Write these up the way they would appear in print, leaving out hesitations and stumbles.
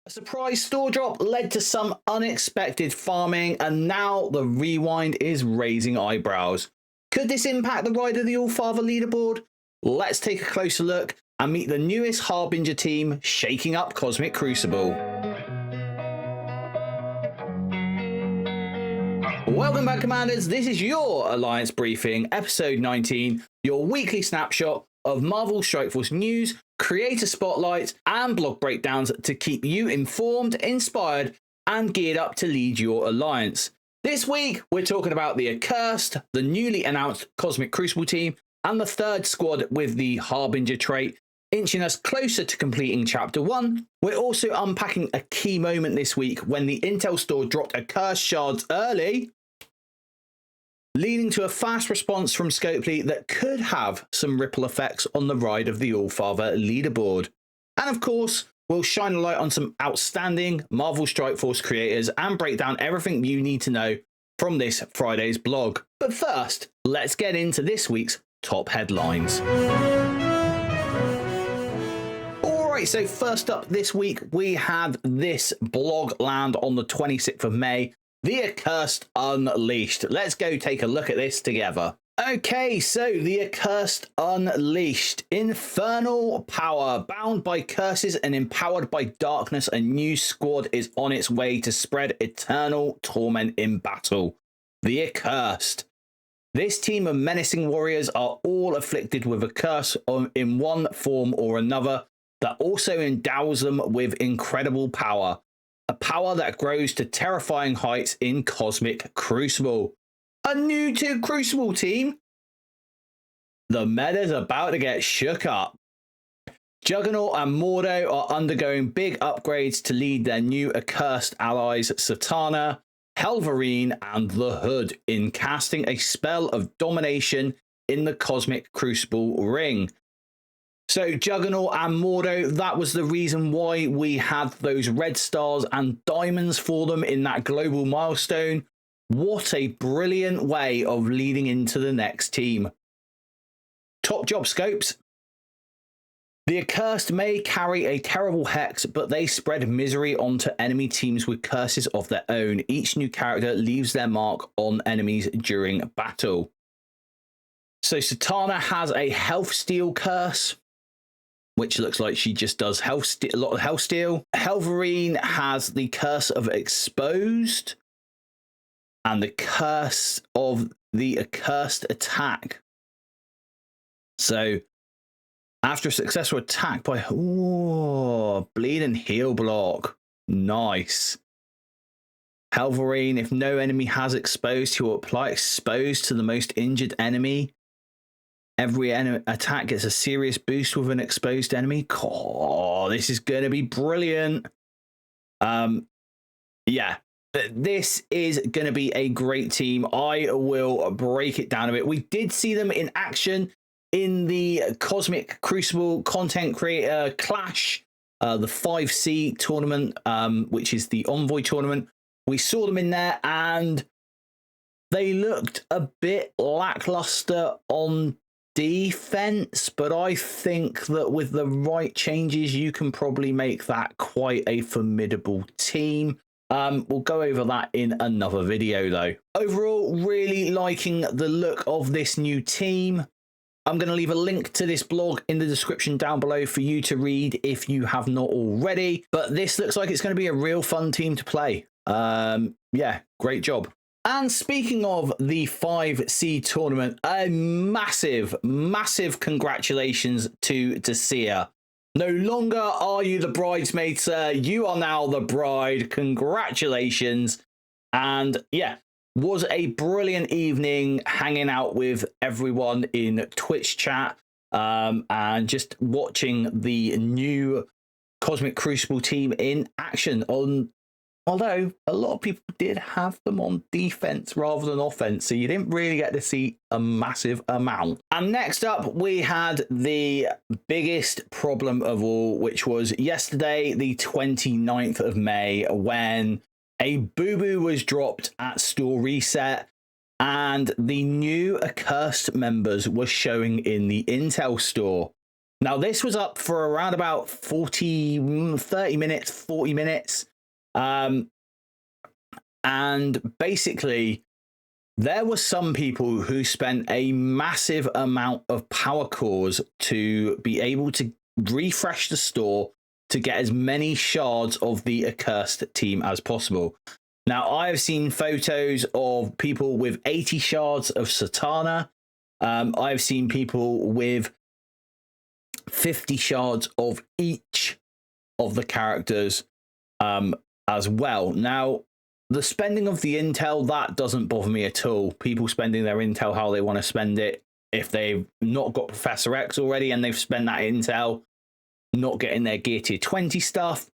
A surprise store drop led to some unexpected farming, and now the rewind is raising eyebrows. Could this impact the ride of the All-Father leaderboard? Let's take a closer look and meet the newest Harbinger team shaking up Cosmic Crucible. Welcome back, Commanders. This is your Alliance Briefing, episode 19, your weekly snapshot of Marvel Strike Force news, creator spotlights, and blog breakdowns to keep you informed, inspired, and geared up to lead your Alliance. This week, we're talking about the Accursed, the newly announced Cosmic Crucible team, and the third squad with the Harbinger trait, inching us closer to completing Chapter 1. We're also unpacking a key moment this week when the Intel store dropped Accursed shards early, leading to a fast response from Scopely that could have some ripple effects on the ride of the All-Father leaderboard. And of course, we'll shine a light on some outstanding Marvel Strike Force creators and break down everything you need to know from this Friday's blog. But first, let's get into this week's top headlines. Alright, so first up this week, we had this blog land on the 26th of May. The Accursed Unleashed. Let's go take a look at this together. Okay, so the Accursed Unleashed. Infernal power. Bound by curses and empowered by darkness, a new squad is on its way to spread eternal torment in battle. The Accursed. This team of menacing warriors are all afflicted with a curse in one form or another that also endows them with incredible power. A power that grows to terrifying heights in Cosmic Crucible. A new to Crucible team? The meta's about to get shook up. Juggernaut and Mordo are undergoing big upgrades to lead their new Accursed allies Satana, Helverine, and the Hood in casting a spell of domination in the Cosmic Crucible ring. So Juggernaut and Mordo, that was the reason why we had those red stars and diamonds for them in that global milestone. What a brilliant way of leading into the next team. Top job, Scopes. The Accursed may carry a terrible hex, but they spread misery onto enemy teams with curses of their own. Each new character leaves their mark on enemies during battle. So Satana has a health steal curse, which looks like she just does a lot of health steal. Helverine has the curse of exposed and the curse of the accursed attack. So after a successful attack by bleed and heal block. Nice. Helverine, if no enemy has exposed, he will apply exposed to the most injured enemy. Every enemy attack gets a serious boost with an exposed enemy. Oh, this is going to be brilliant. Yeah, this is going to be a great team. I will break it down a bit. We did see them in action in the Cosmic Crucible Content Creator Clash, the 5C tournament, which is the Envoy tournament. We saw them in there and they looked a bit lackluster on defense, but I think that with the right changes you can probably make that quite a formidable team. We'll go over that in another video though. Overall, really liking the look of this new team. I'm going to leave a link to this blog in the description down below for you to read if you have not already, but this looks like it's going to be a real fun team to play. Yeah, great job. And speaking of the 5C tournament, a massive congratulations to Dacia. No longer are you the bridesmaid, sir. You are now the bride. Congratulations. And yeah, was a brilliant evening hanging out with everyone in Twitch chat and just watching the new Cosmic Crucible team in action although a lot of people did have them on defense rather than offense, so you didn't really get to see a massive amount. And next up, we had the biggest problem of all, which was yesterday, the 29th of May, when a boo-boo was dropped at store reset and the new Accursed members were showing in the Intel store. Now, this was up for around about 40 minutes. And basically, there were some people who spent a massive amount of power cores to be able to refresh the store to get as many shards of the Accursed team as possible. Now, I've seen photos of people with 80 shards of Satana. I've seen people with 50 shards of each of the characters as well. Now, the spending of the intel, that doesn't bother me at all. People spending their intel how they want to spend it. If they've not got Professor X already and they've spent that intel not getting their gear tier 20 stuff,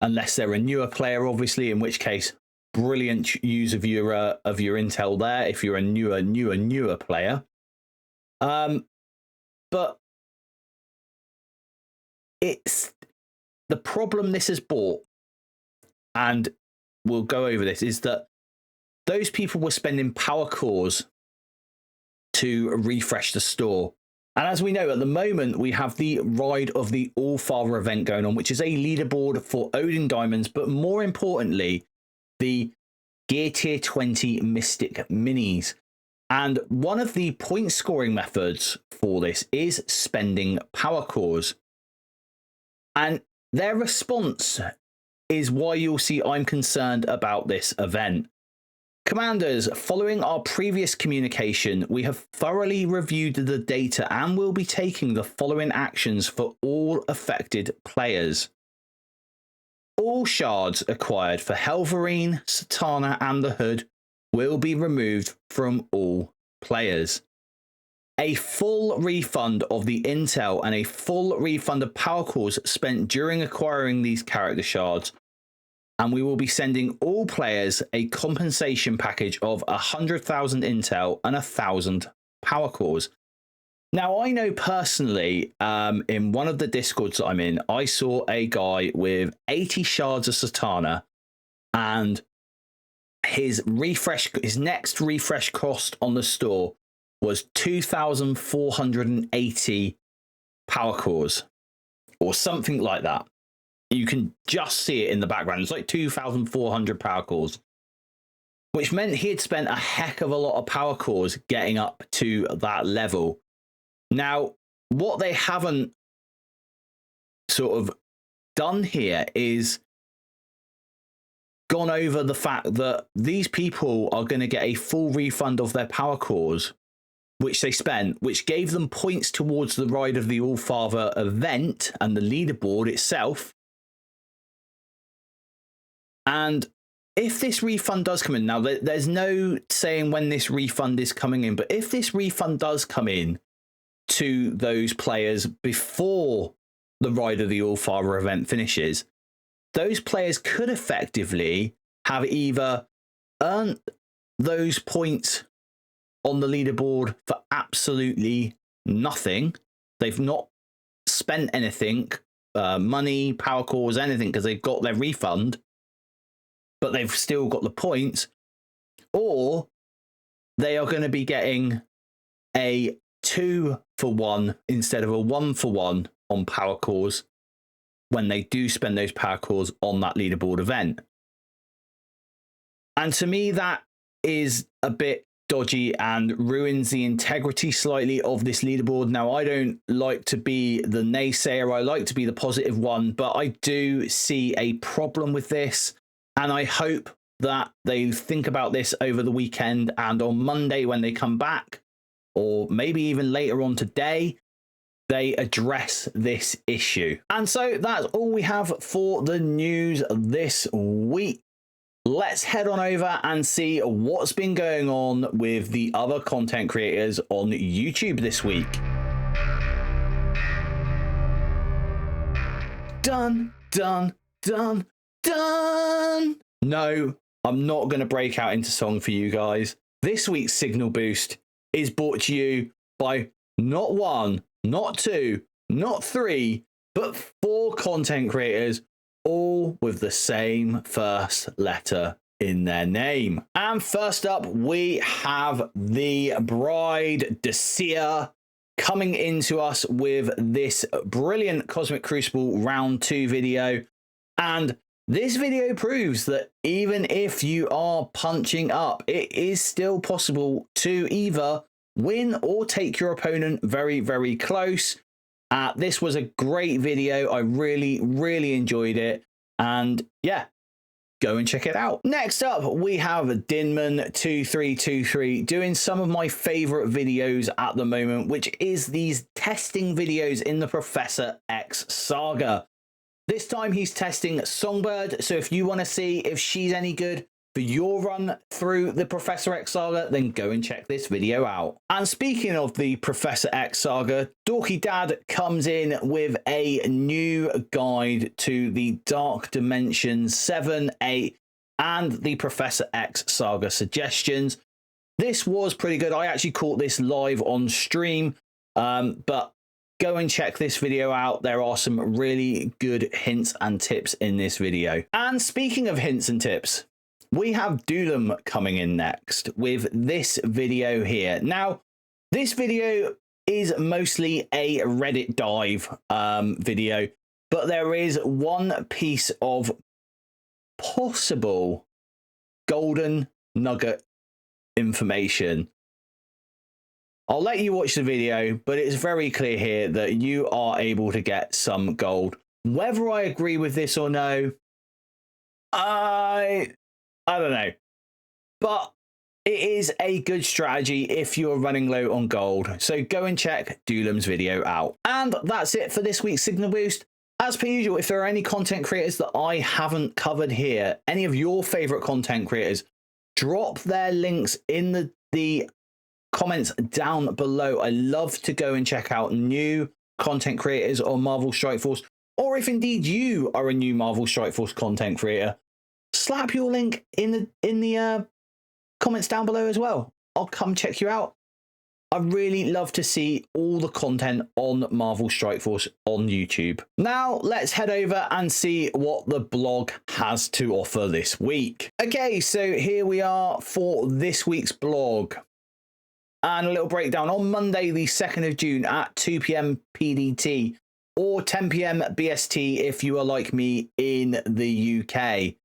unless they're a newer player, obviously, in which case, brilliant use of your intel there if you're a newer player. But it's the problem this has brought, and we'll go over this, is that those people were spending power cores to refresh the store. And as we know, at the moment, we have the Ride of the All-Father event going on, which is a leaderboard for Odin Diamonds, but more importantly, the Gear Tier 20 Mystic Minis. And one of the point scoring methods for this is spending power cores. And their response is why you'll see I'm concerned about this event. Commanders, following our previous communication, we have thoroughly reviewed the data and will be taking the following actions for all affected players. All shards acquired for Helverine, Satana and the Hood will be removed from all players. A full refund of the intel and a full refund of power cores spent during acquiring these character shards, and we will be sending all players a compensation package of 100,000 intel and 1,000 power cores. Now, I know personally, in one of the Discords that I'm in, I saw a guy with 80 shards of Satana, and his next refresh cost on the store was 2,480 power cores, or something like that. You can just see it in the background. It's like 2,400 power cores, which meant he had spent a heck of a lot of power cores getting up to that level. Now, what they haven't sort of done here is gone over the fact that these people are going to get a full refund of their power cores, which they spent, which gave them points towards the Ride of the All-Father event and the leaderboard itself. And if this refund does come in, now there's no saying when this refund is coming in, but if this refund does come in to those players before the Ride of the All-Father event finishes, those players could effectively have either earned those points on the leaderboard for absolutely nothing. They've not spent anything, money, power cores, anything, because they've got their refund, but they've still got the points, or they are going to be getting a 2-for-1 instead of a 1-for-1 on power cores when they do spend those power cores on that leaderboard event. And to me, that is a bit dodgy and ruins the integrity slightly of this leaderboard. Now, I don't like to be the naysayer. I like to be the positive one, but I do see a problem with this. And I hope that they think about this over the weekend, and on Monday when they come back, or maybe even later on today, they address this issue. And so that's all we have for the news this week. Let's head on over and see what's been going on with the other content creators on YouTube this week. Dun, dun, dun, dun. No, I'm not going to break out into song for you guys. This week's Signal Boost is brought to you by not one, not two, not three, but 4 content creators, all with the same first letter in their name. And first up, we have the bride, Desir coming into us with this brilliant Cosmic Crucible round 2 video. And this video proves that even if you are punching up, it is still possible to either win or take your opponent very, very close. This was a great video. I really enjoyed it. And yeah, go and check it out. Next up, we have Dinman2323 doing some of my favorite videos at the moment, which is these testing videos in the Professor X saga. This time he's testing Songbird, so if you want to see if she's any good for your run through the Professor X saga, then go and check this video out. And speaking of the Professor X saga, Dorky Dad comes in with a new guide to the Dark Dimensions 7, 8, and the Professor X saga suggestions. This was pretty good. I actually caught this live on stream, but go and check this video out. There are some really good hints and tips in this video. And speaking of hints and tips, we have Doolum coming in next with this video here. Now, this video is mostly a Reddit dive video, but there is one piece of possible golden nugget information. I'll let you watch the video, but it's very clear here that you are able to get some gold. Whether I agree with this or no, I don't know. But it is a good strategy if you're running low on gold. So go and check Doolum's video out. And that's it for this week's Signal Boost. As per usual, if there are any content creators that I haven't covered here, any of your favorite content creators, drop their links in the comments down below. I love to go and check out new content creators on Marvel Strike Force, or if indeed you are a new Marvel Strike Force content creator, slap your link in the comments down below as well. I'll come check you out. I really love to see all the content on Marvel Strike Force on YouTube. Now let's head over and see what the blog has to offer this week. Okay, so here we are for this week's blog. And a little breakdown on Monday, the 2nd of June at 2 p.m. PDT or 10 p.m. BST if you are like me in the UK.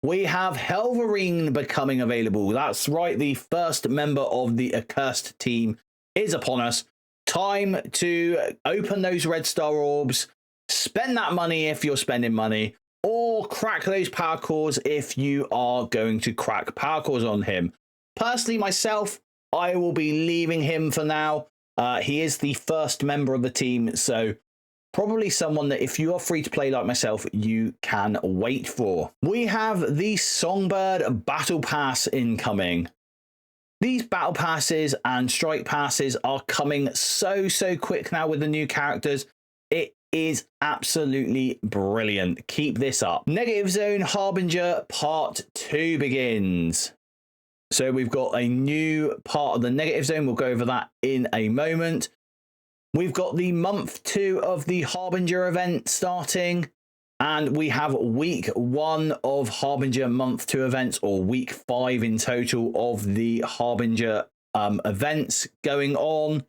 We have Helverine becoming available. That's right, the first member of the Accursed team is upon us. Time to open those red star orbs, spend that money if you're spending money, or crack those power cores if you are going to crack power cores on him. Personally, myself, I will be leaving him for now. He is the first member of the team, so probably someone that if you are free to play like myself, you can wait for. We have the Songbird Battle Pass incoming. These Battle Passes and Strike Passes are coming so quick now with the new characters. It is absolutely brilliant. Keep this up. Negative Zone Harbinger Part 2 begins. So we've got a new part of the Negative Zone. We'll go over that in a moment. We've got the month 2 of the Harbinger event starting. And we have week 1 of Harbinger month 2 events, or week 5 in total of the Harbinger events going on.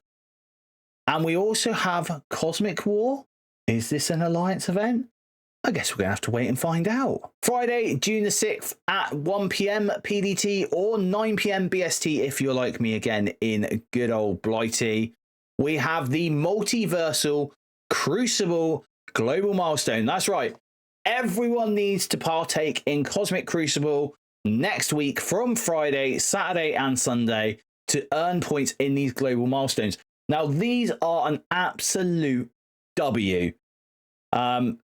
And we also have Cosmic War. Is this an Alliance event? I guess we're going to have to wait and find out. Friday, June the 6th at 1 p.m. PDT or 9 p.m. BST if you're like me again in good old Blighty. We have the Multiversal Crucible Global Milestone. That's right. Everyone needs to partake in Cosmic Crucible next week from Friday, Saturday and Sunday to earn points in these global milestones. Now, these are an absolute W.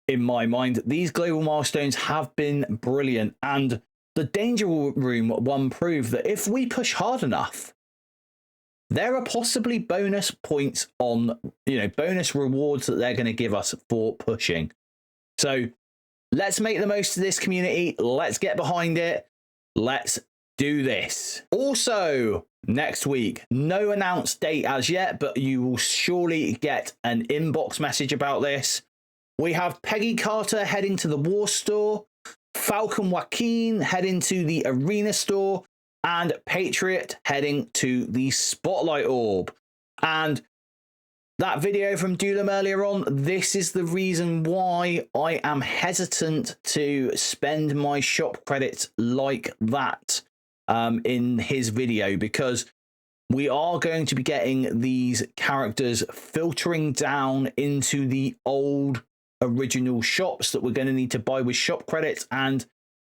In my mind, these global milestones have been brilliant, and the Danger Room one proved that if we push hard enough, there are possibly bonus points on, bonus rewards that they're going to give us for pushing. So let's make the most of this community. Let's get behind it. Let's do this. Also, next week, no announced date as yet, but you will surely get an inbox message about this. We have Peggy Carter heading to the War Store, Falcon Joaquin heading to the Arena Store, and Patriot heading to the Spotlight Orb. And that video from Dulam earlier on, this is the reason why I am hesitant to spend my shop credits like that in his video, because we are going to be getting these characters filtering down into the old original shops that we're going to need to buy with shop credits. And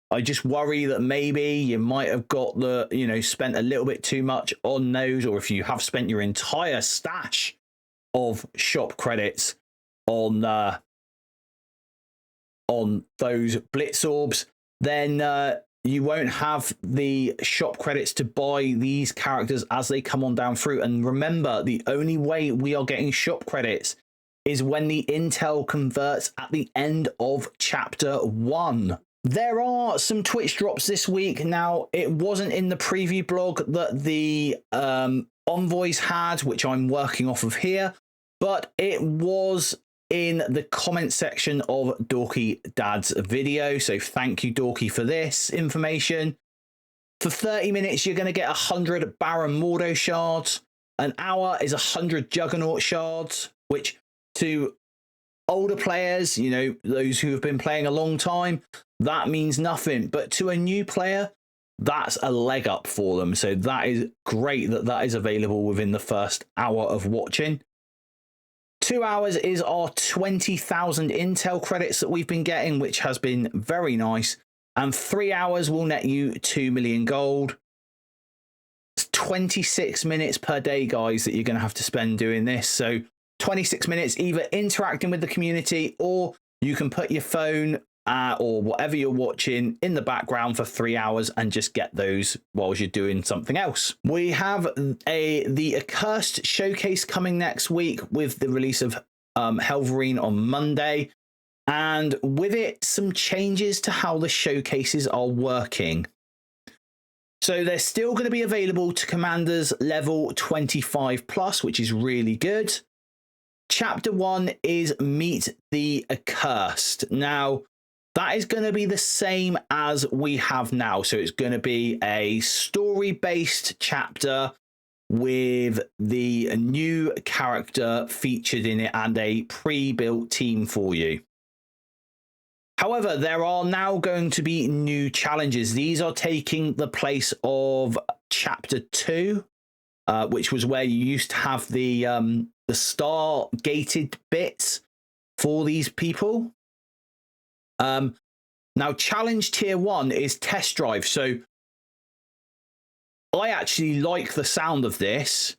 I just worry that maybe you might have got the, you know, spent a little bit too much on those, or if you have spent your entire stash of shop credits on those blitz orbs, then you won't have the shop credits to buy these characters as they come on down through. And remember, the only way we are getting shop credits is when the intel converts at the end of chapter 1. There are some Twitch drops this week. Now, it wasn't in the preview blog that the envoys had, which I'm working off of here, but it was in the comment section of Dorky Dad's video. So thank you, Dorky, for this information. For 30 minutes, you're going to get 100 Baron Mordo shards. An hour is 100 Juggernaut shards, which to older players, you know, those who have been playing a long time, that means nothing. But to a new player, that's a leg up for them. So that is great that that is available within the first hour of watching. 2 hours is our 20,000 intel credits that we've been getting, which has been very nice. And 3 hours will net you 2 million gold. It's 26 minutes per day, guys, that you're going to have to spend doing this. So 26 minutes either interacting with the community, or you can put your phone or whatever you're watching in the background for 3 hours and just get those while you're doing something else. We have the Accursed showcase coming next week with the release of Helverine on Monday, and with it some changes to how the showcases are working. So they're still going to be available to commanders level 25 plus, which is really good. Chapter 1 is Meet the Accursed. Now, that is going to be the same as we have now. So it's going to be a story-based chapter with the new character featured in it and a pre-built team for you. However, there are now going to be new challenges. These are taking the place of Chapter 2, which was where you used to have the star-gated bits for these people. Now, challenge tier 1 is test drive. So I actually like the sound of this.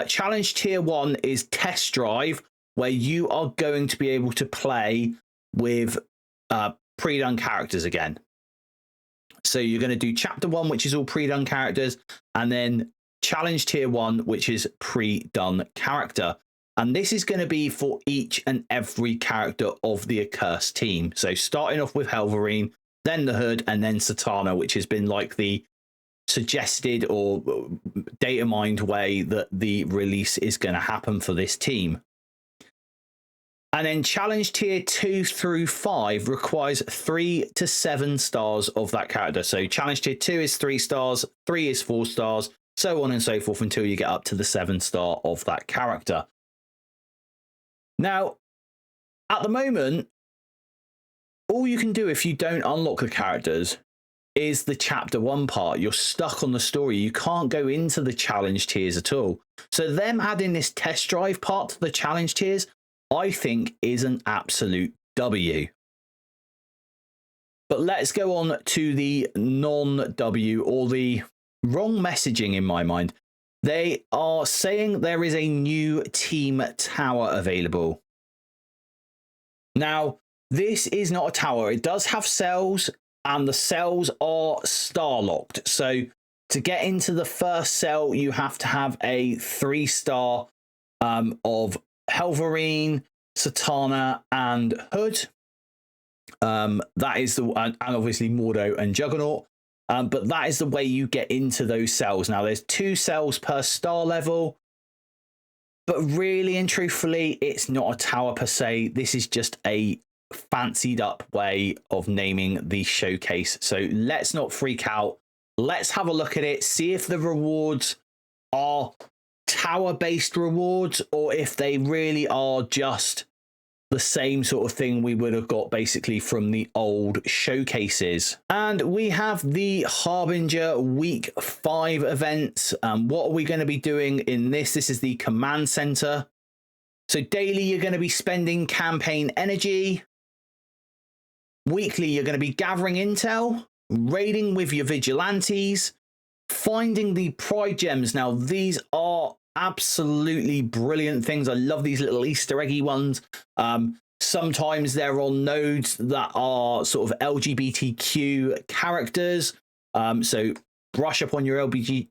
Challenge tier 1 is test drive, where you are going to be able to play with pre-done characters again. So you're going to do chapter 1, which is all pre-done characters, and then challenge tier 1, which is pre-done character. And this is going to be for each and every character of the Accursed team. So starting off with Helverine, then the Hood, and then Satana, which has been like the suggested or data mined way that the release is going to happen for this team. And then challenge tier 2 through 5 requires 3 to 7 stars of that character. So challenge tier 2 is 3 stars, 3 is 4 stars, so on and so forth until you get up to the 7-star of that character. Now, at the moment, all you can do if you don't unlock the characters is the chapter 1 part. You're stuck on the story. You can't go into the challenge tiers at all. So them adding this test drive part to the challenge tiers, I think, is an absolute W. But let's go on to the non-W, or the wrong messaging in my mind. They are saying there is a new team tower available. Now, this is not a tower. It does have cells, and the cells are star locked. So to get into the first cell, you have to have a 3-star of Helverine, Satana, and Hood. That is the, and obviously Mordo and Juggernaut. But that is the way you get into those cells. Now, there's 2 cells per star level, but really and truthfully, it's not a tower per se. This is just a fancied up way of naming the showcase. So let's not freak out. Let's have a look at it, see if the rewards are tower-based rewards or if they really are just the same sort of thing we would have got basically from the old showcases. And we have the Harbinger Week 5 events. What are we going to be doing in this? This is the command center. So daily, you're going to be spending campaign energy. Weekly, you're going to be gathering intel, raiding with your vigilantes, finding the pride gems. Now, these are absolutely brilliant things. I love these little Easter eggy ones. Sometimes they're on nodes that are sort of LGBTQ characters. So brush up on your LGBTQ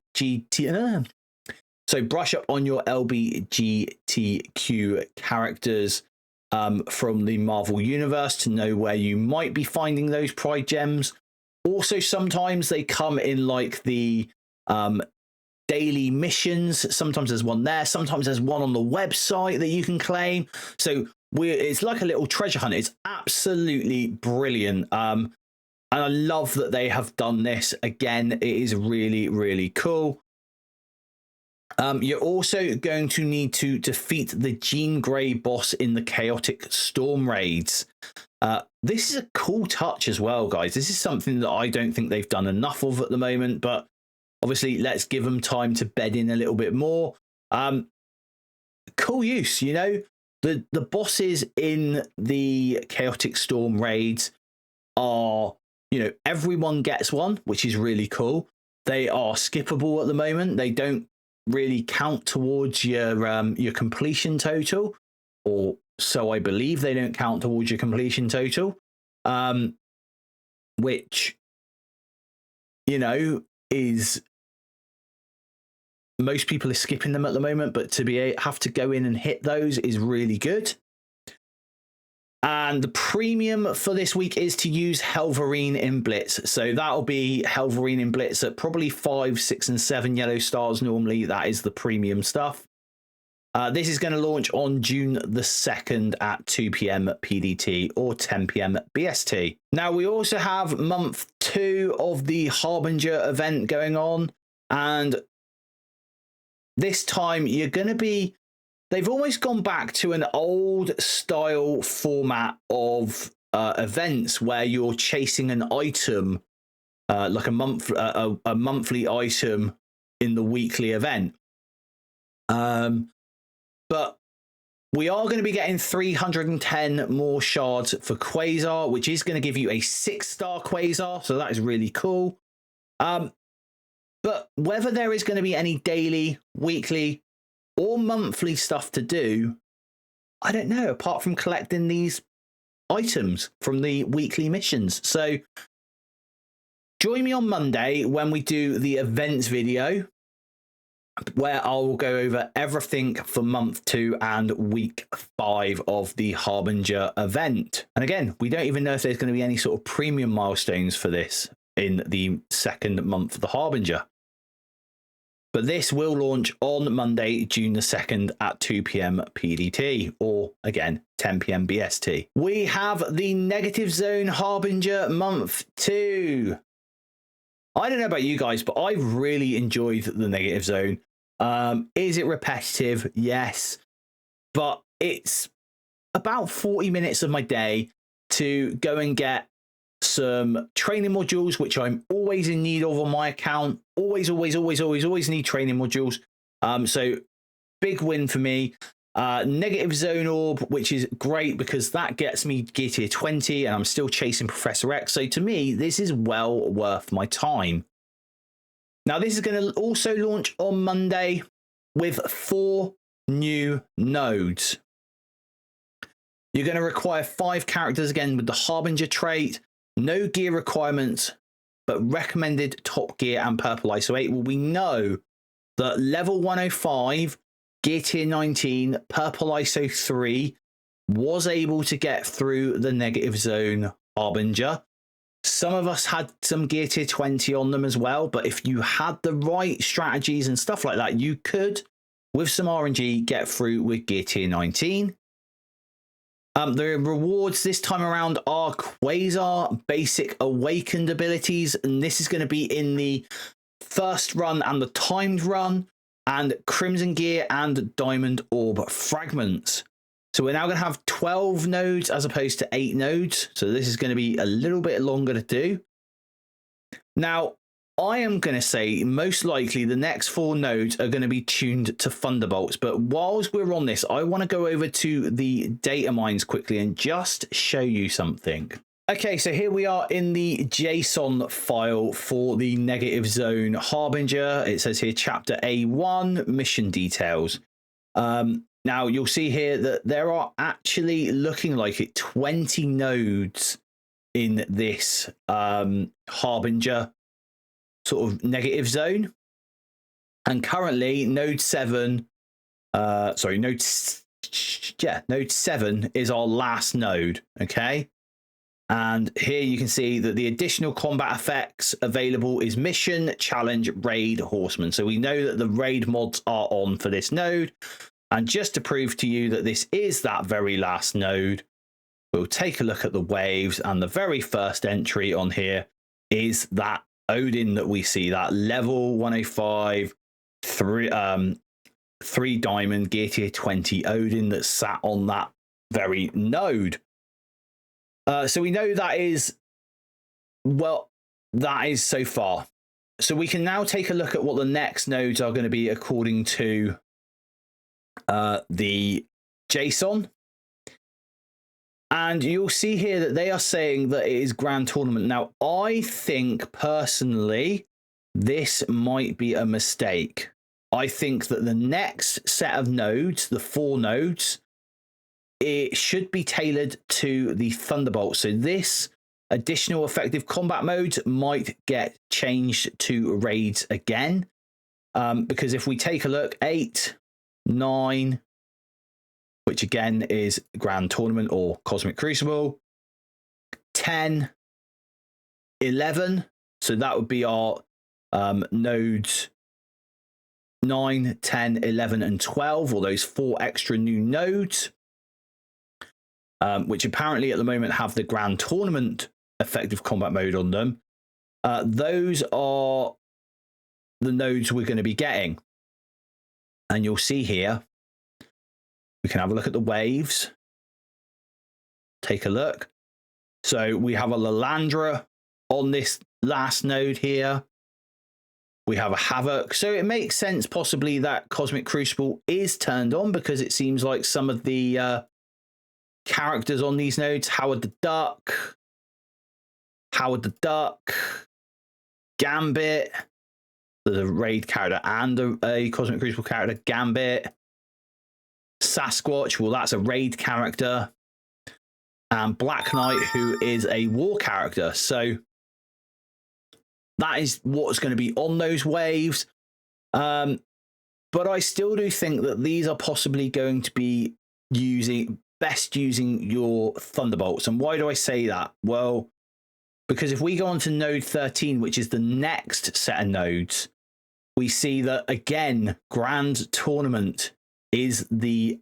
characters from the Marvel Universe to know where you might be finding those pride gems. Also, sometimes they come in like the daily missions. Sometimes there's one there. Sometimes there's one on the website that you can claim. So it's like a little treasure hunt. It's absolutely brilliant. And I love that they have done this. Again, it is really, really cool. You're also going to need to defeat the Jean Grey boss in the Chaotic Storm raids. This is a cool touch as well, guys. This is something that I don't think they've done enough of at the moment, but obviously let's give them time to bed in a little bit more. Cool use, you know. The bosses in the Chaotic Storm raids are, you know, everyone gets one, which is really cool. They are skippable at the moment. They don't really count towards your completion total, or so I believe. They don't count towards your completion total, which, you know, is most people are skipping them at the moment, but to have to go in and hit those is really good. And the premium for this week is to use Helverine in Blitz. So that'll be Helverine in Blitz at probably 5, 6, and 7 yellow stars. Normally, that is the premium stuff. This is going to launch on June the 2nd at 2 p.m. PDT or 10 p.m. BST. Now, we also have month 2 of the Harbinger event going on. And this time, you're going to be... They've almost gone back to an old style format of events where you're chasing an item, like a monthly item in the weekly event. But we are going to be getting 310 more shards for Quasar, which is going to give you a 6-star Quasar. So that is really cool. But whether there is going to be any daily, weekly, or monthly stuff to do, I don't know, apart from collecting these items from the weekly missions. So join me on Monday when we do the events video, where I'll go over everything for month 2 and week 5 of the Harbinger event. And again, we don't even know if there's going to be any sort of premium milestones for this in the second month of the Harbinger. But this will launch on Monday, June the 2nd at 2 p.m. PDT, or again, 10 p.m. BST. We have the Negative Zone Harbinger Month 2. I don't know about you guys, but I've really enjoyed the Negative Zone. Is it repetitive? Yes. But it's about 40 minutes of my day to go and get some training modules, which I'm always in need of on my account. Always need training modules. So big win for me. Negative Zone Orb, which is great because that gets me gear tier 20 and I'm still chasing Professor X. So to me, this is well worth my time. Now, this is going to also launch on Monday with 4 new nodes. You're going to require 5 characters again with the Harbinger trait. No gear requirements, but recommended top gear and purple ISO 8. Well, we know that level 105, gear tier 19, purple ISO 3 was able to get through the Negative Zone Harbinger. Some of us had some gear tier 20 on them as well, but if you had the right strategies and stuff like that, you could, with some RNG, get through with gear tier 19. The rewards this time around are Quasar basic awakened abilities, and this is going to be in the first run and the timed run. and Crimson Gear and Diamond Orb Fragments. So we're now going to have 12 nodes as opposed to 8 nodes. So this is going to be a little bit longer to do. Now, I am going to say most likely the next 4 nodes are going to be tuned to Thunderbolts. But whilst we're on this, I want to go over to the data mines quickly and just show you something. Okay, so here we are in the JSON file for the Negative Zone Harbinger. It says here Chapter A1, Mission Details. Now, you'll see here that there are actually looking like it 20 nodes in this Harbinger sort of negative zone. And currently, node 7 is our last node, okay? And here you can see that the additional combat effects available is Mission, Challenge, Raid, Horseman. So we know that the raid mods are on for this node. And just to prove to you that this is that very last node, we'll take a look at the waves. And the very first entry on here is that Odin that we see, that level 105, 3 diamond, gear tier 20 Odin that sat on that very node. So we know that is, well, that is so far. So we can now take a look at what the next nodes are going to be according to the JSON. And you'll see here that they are saying that it is Grand Tournament. Now, I think personally, this might be a mistake. I think that the next set of nodes, the 4 nodes, it should be tailored to the Thunderbolt. So this additional effective combat mode might get changed to raids again. Because if we take a look, 8, 9, which again is Grand Tournament or Cosmic Crucible, 10, 11. So that would be our nodes 9, 10, 11, and 12, or those 4 extra new nodes. Which apparently at the moment have the Grand Tournament effective combat mode on them. Those are the nodes we're going to be getting. And you'll see here, we can have a look at the waves. Take a look. So we have a Lalandra on this last node here. We have a Havoc. So it makes sense possibly that Cosmic Crucible is turned on, because it seems like some of the characters on these nodes, Howard the Duck, Gambit, there's a raid character and a Cosmic Crucible character, Gambit, Sasquatch, well, that's a raid character, and Black Knight, who is a war character. So that is what's going to be on those waves. But I still do think that these are possibly going to be best using your Thunderbolts. And why do I say that? Well, because if we go on to node 13, which is the next set of nodes, we see that again, Grand Tournament is the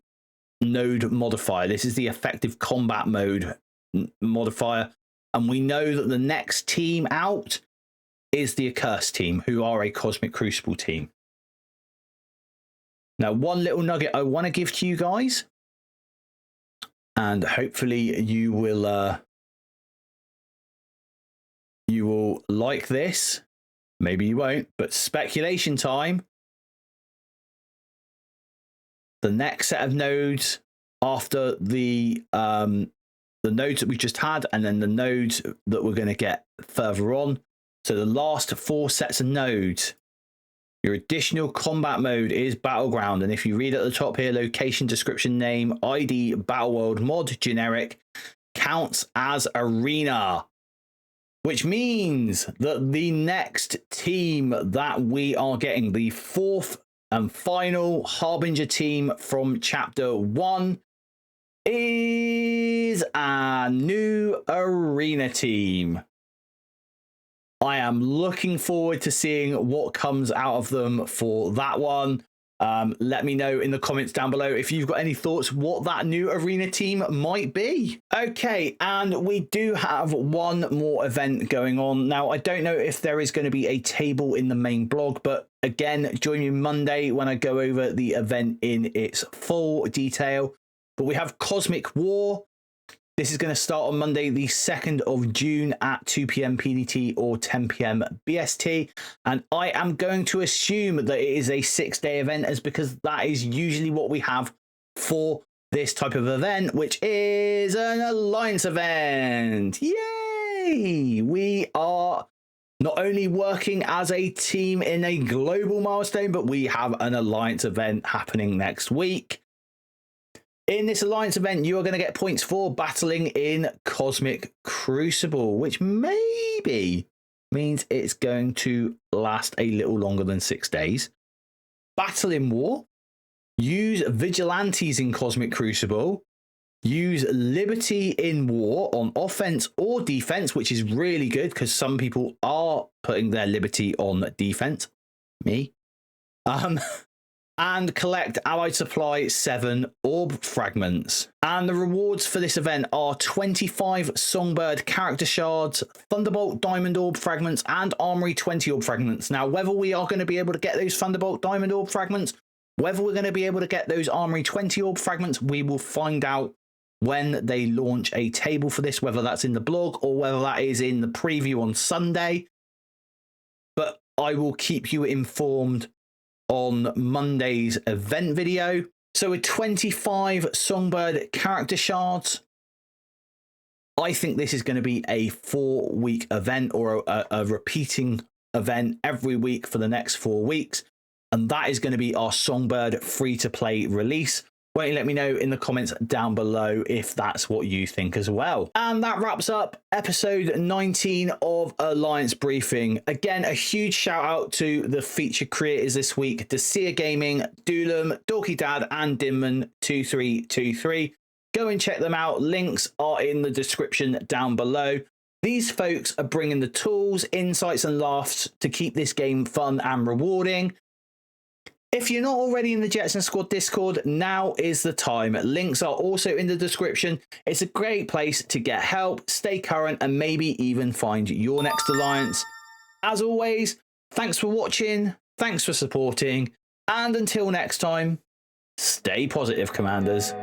node modifier. This is the effective combat mode modifier. And we know that the next team out is the Accursed team, who are a Cosmic Crucible team. Now, one little nugget I want to give to you guys, and hopefully you will like this. Maybe you won't, but speculation time. The next set of nodes after the nodes that we just had, and then the nodes that we're going to get further on. So the last 4 sets of nodes, your additional combat mode is Battleground. And if you read at the top here, location, description, name, ID, Battle World, mod, generic, counts as arena. Which means that the next team that we are getting, the 4th and final Harbinger team from Chapter 1, is a new arena team. I am looking forward to seeing what comes out of them for that one. Let me know in the comments down below if you've got any thoughts what that new arena team might be. Okay, and we do have one more event going on. Now, I don't know if there is going to be a table in the main blog, but again, join me Monday when I go over the event in its full detail. But we have Cosmic War. This is going to start on Monday, the 2nd of June at 2 p.m. PDT or 10 p.m. BST. And I am going to assume that it is a 6-day event, as because that is usually what we have for this type of event, which is an alliance event. Yay! We are not only working as a team in a global milestone, but we have an alliance event happening next week. In this alliance event, you are going to get points for battling in Cosmic Crucible, which maybe means it's going to last a little longer than 6 days. Battle in War. Use Vigilantes in Cosmic Crucible. Use Liberty in War on offense or defense, which is really good because some people are putting their Liberty on defense. Me. And collect Allied Supply 7 Orb Fragments. And the rewards for this event are 25 Songbird Character Shards, Thunderbolt Diamond Orb Fragments, and Armory 20 Orb Fragments. Now, whether we are going to be able to get those Thunderbolt Diamond Orb Fragments, whether we're going to be able to get those Armory 20 Orb Fragments, we will find out when they launch a table for this, whether that's in the blog or whether that is in the preview on Sunday. But I will keep you informed on Monday's event video. So with 25 Songbird character shards, I think this is going to be a 4-week event, or a repeating event every week for the next 4 weeks. And that is going to be our Songbird free-to-play release. Why don't you let me know in the comments down below if that's what you think as well. And that wraps up episode 19 of Alliance Briefing. Again, a huge shout out to the featured creators this week: Dacia Gaming, Doolum, Dorky Dad, and Dinman2323. Go and check them out. Links are in the description down below. These folks are bringing the tools, insights, and laughs to keep this game fun and rewarding. If you're not already in the Jetson Squad Discord, now is the time. Links are also in the description. It's a great place to get help, stay current, and maybe even find your next alliance. As always, thanks for watching, thanks for supporting, and until next time, stay positive, Commanders.